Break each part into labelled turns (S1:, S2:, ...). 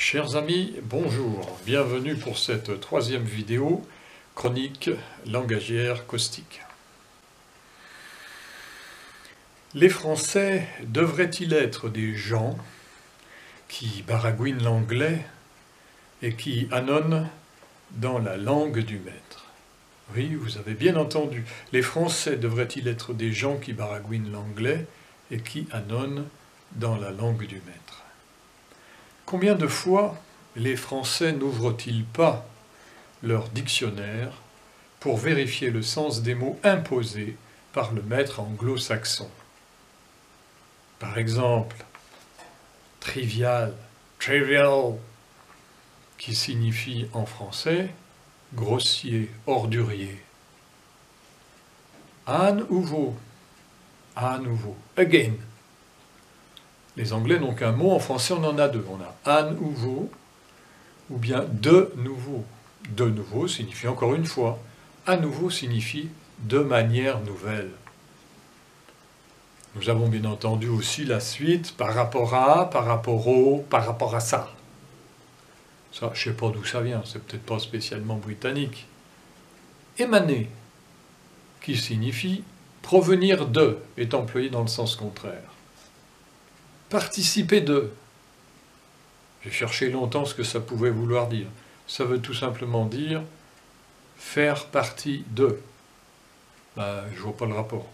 S1: Chers amis, bonjour, bienvenue pour cette troisième vidéo, chronique langagière caustique. Les Français devraient-ils être des gens qui baragouinent l'anglais et qui annonnent dans la langue du maître? Oui, vous avez bien entendu, les Français devraient-ils être des gens qui baragouinent l'anglais et qui annonnent dans la langue du maître? Combien de fois les Français n'ouvrent-ils pas leur dictionnaire pour vérifier le sens des mots imposés par le maître anglo-saxon? Par exemple, trivial, qui signifie en français grossier, ordurier. À nouveau, again. Les Anglais n'ont qu'un mot, en français on en a deux. On a à nouveau ou bien de nouveau. De nouveau signifie encore une fois. À nouveau signifie de manière nouvelle. Nous avons bien entendu aussi la suite par rapport à, par rapport au, par rapport à ça. Ça, je ne sais pas d'où ça vient, c'est peut-être pas spécialement britannique. Émaner, qui signifie provenir de, est employé dans le sens contraire. Participer de. J'ai cherché longtemps ce que ça pouvait vouloir dire. Ça veut tout simplement dire faire partie de. Ben, je ne vois pas le rapport.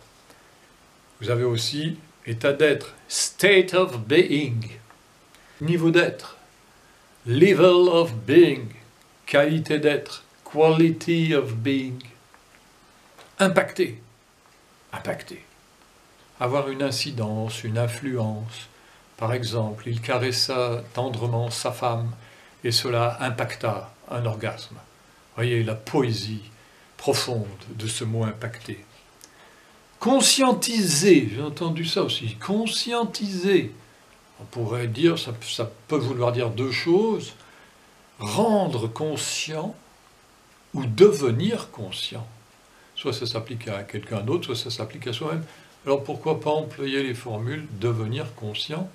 S1: Vous avez aussi état d'être, state of being, niveau d'être, level of being, qualité d'être, quality of being, impacter, avoir une incidence, une influence. Par exemple, il caressa tendrement sa femme et cela impacta un orgasme. Voyez la poésie profonde de ce mot impacter. Conscientiser, j'ai entendu ça aussi, conscientiser. On pourrait dire, ça peut vouloir dire deux choses, rendre conscient ou devenir conscient. Soit ça s'applique à quelqu'un d'autre, soit ça s'applique à soi-même. Alors pourquoi pas employer les formules devenir conscient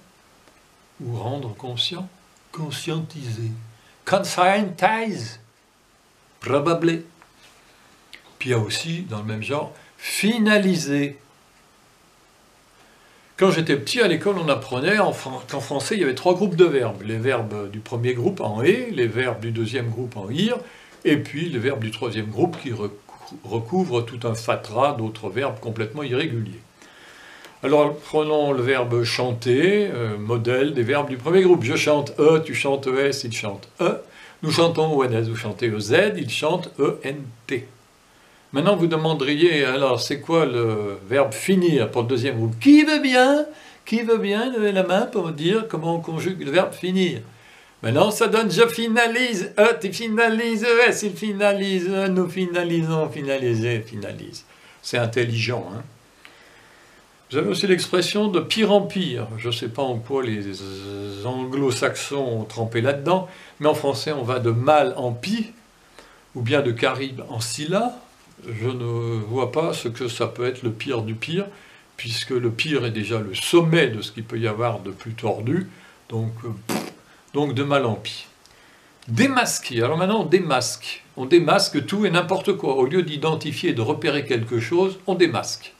S1: ou rendre conscient? Conscientiser. Conscientize. Probably. Puis il y a aussi, dans le même genre, finaliser. Quand j'étais petit à l'école, on apprenait qu'en français, il y avait trois groupes de verbes. Les verbes du premier groupe en « et », les verbes du deuxième groupe en « ir », et puis les verbes du troisième groupe qui recouvrent tout un fatras d'autres verbes complètement irréguliers. Alors, prenons le verbe chanter, modèle des verbes du premier groupe. Je chante E, tu chantes ES, il chante E. Nous chantons ONS, vous chantez EZ, il chante ENT. Maintenant, vous demanderiez, alors, c'est quoi le verbe finir pour le deuxième groupe? Qui veut bien lever la main pour me dire comment on conjugue le verbe finir? Maintenant, ça donne je finalise E, tu finalises ES, il finalise E, nous finalisons, finaliser, finalise. C'est intelligent, hein? Vous avez aussi l'expression de pire en pire. Je ne sais pas en quoi les anglo-saxons ont trempé là-dedans, mais en français on va de mal en pis, ou bien de caribe en scylla. Je ne vois pas ce que ça peut être le pire du pire, puisque le pire est déjà le sommet de ce qu'il peut y avoir de plus tordu, donc de mal en pis. Démasquer. Alors maintenant on démasque. On démasque tout et n'importe quoi. Au lieu d'identifier et de repérer quelque chose, on démasque.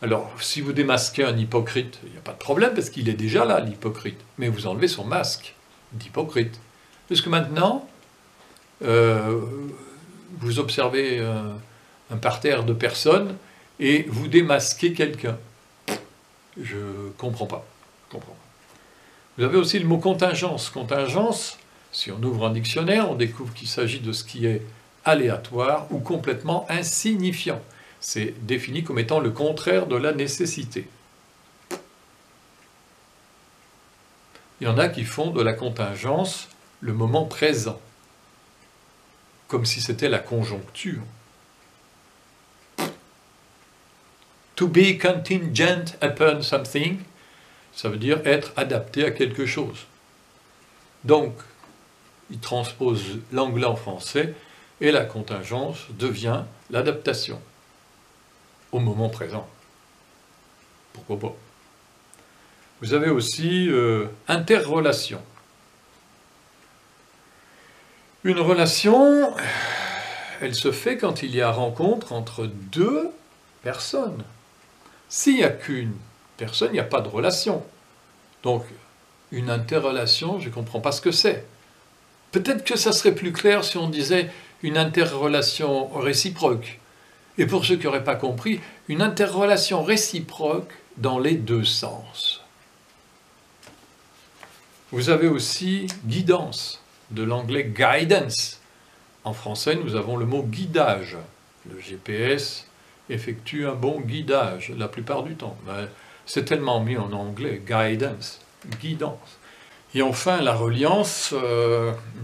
S1: Alors, si vous démasquez un hypocrite, il n'y a pas de problème, parce qu'il est déjà là, l'hypocrite. Mais vous enlevez son masque d'hypocrite. Parce que maintenant, vous observez un parterre de personnes et vous démasquez quelqu'un. Je ne comprends pas. Vous avez aussi le mot contingence. Contingence, si on ouvre un dictionnaire, on découvre qu'il s'agit de ce qui est aléatoire ou complètement insignifiant. C'est défini comme étant le contraire de la nécessité. Il y en a qui font de la contingence le moment présent, comme si c'était la conjoncture. To be contingent upon something, ça veut dire être adapté à quelque chose. Donc, il transpose l'anglais en français et la contingence devient l'adaptation au moment présent. Pourquoi pas? Vous avez aussi interrelation. Une relation, elle se fait quand il y a rencontre entre deux personnes. S'il n'y a qu'une personne, il n'y a pas de relation. Donc, une interrelation, je ne comprends pas ce que c'est. Peut-être que ça serait plus clair si on disait une interrelation réciproque. Et pour ceux qui n'auraient pas compris, une interrelation réciproque dans les deux sens. Vous avez aussi guidance, de l'anglais guidance. En français, nous avons le mot guidage. Le GPS effectue un bon guidage la plupart du temps. C'est tellement mis en anglais, guidance, guidance. Et enfin, la reliance,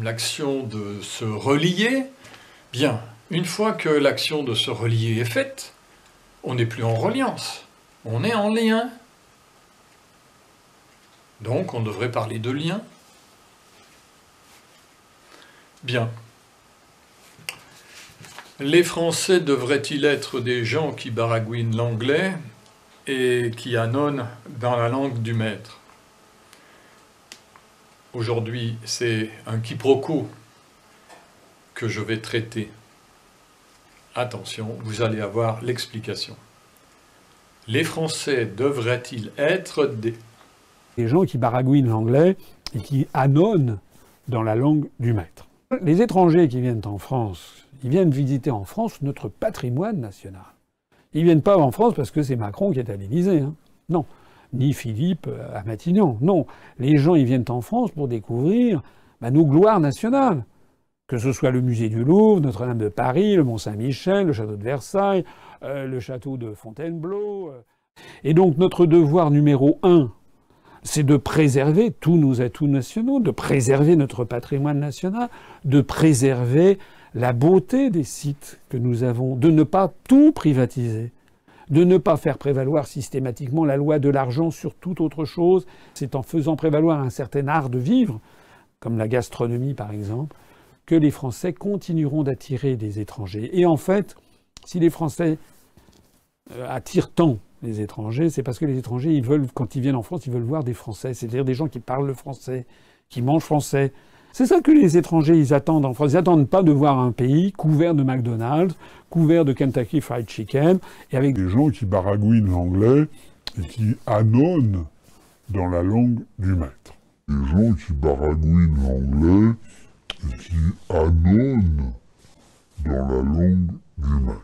S1: l'action de se relier. Bien, une fois que l'action de se relier est faite, on n'est plus en reliance, on est en lien. Donc, on devrait parler de lien. Bien. Les Français devraient-ils être des gens qui baragouinent l'anglais et qui annonnent dans la langue du maître? Aujourd'hui, c'est un quiproquo que je vais traiter. Attention, vous allez avoir l'explication. Les Français devraient-ils être
S2: des gens qui baragouinent l'anglais et qui annonnent dans la langue du maître? Les étrangers qui viennent en France, ils viennent visiter en France notre patrimoine national. Ils viennent pas en France parce que c'est Macron qui est à l'Élysée, hein. Non. Ni Philippe à Matignon. Non. Les gens, ils viennent en France pour découvrir nos gloires nationales. Que ce soit le musée du Louvre, Notre-Dame de Paris, le Mont-Saint-Michel, le château de Versailles, le château de Fontainebleau. Et donc, notre devoir numéro 1, c'est de préserver tous nos atouts nationaux, de préserver notre patrimoine national, de préserver la beauté des sites que nous avons, de ne pas tout privatiser, de ne pas faire prévaloir systématiquement la loi de l'argent sur toute autre chose. C'est en faisant prévaloir un certain art de vivre, comme la gastronomie par exemple, que les Français continueront d'attirer des étrangers. Et en fait, si les Français attirent tant les étrangers, c'est parce que les étrangers, ils veulent, quand ils viennent en France, ils veulent voir des Français, c'est-à-dire des gens qui parlent le français, qui mangent français. C'est ça que les étrangers, ils attendent en France. Ils n'attendent pas de voir un pays couvert de McDonald's, couvert de Kentucky Fried Chicken, et avec
S3: des gens qui baragouinent l'anglais et qui annonnent dans la langue du maître. Des gens qui baragouinent l'anglais et qui annonnent dans la langue du maître.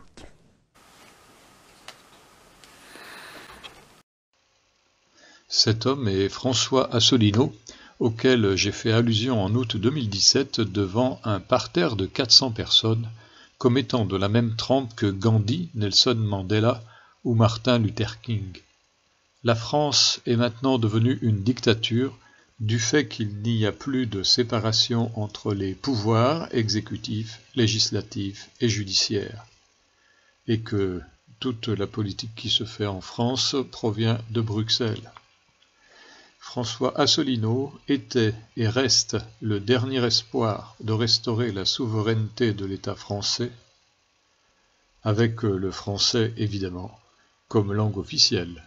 S1: Cet homme est François Asselineau, auquel j'ai fait allusion en août 2017 devant un parterre de 400 personnes, comme étant de la même trempe que Gandhi, Nelson Mandela ou Martin Luther King. La France est maintenant devenue une dictature du fait qu'il n'y a plus de séparation entre les pouvoirs exécutifs, législatifs et judiciaires, et que toute la politique qui se fait en France provient de Bruxelles. François Asselineau était et reste le dernier espoir de restaurer la souveraineté de l'État français, avec le français évidemment comme langue officielle.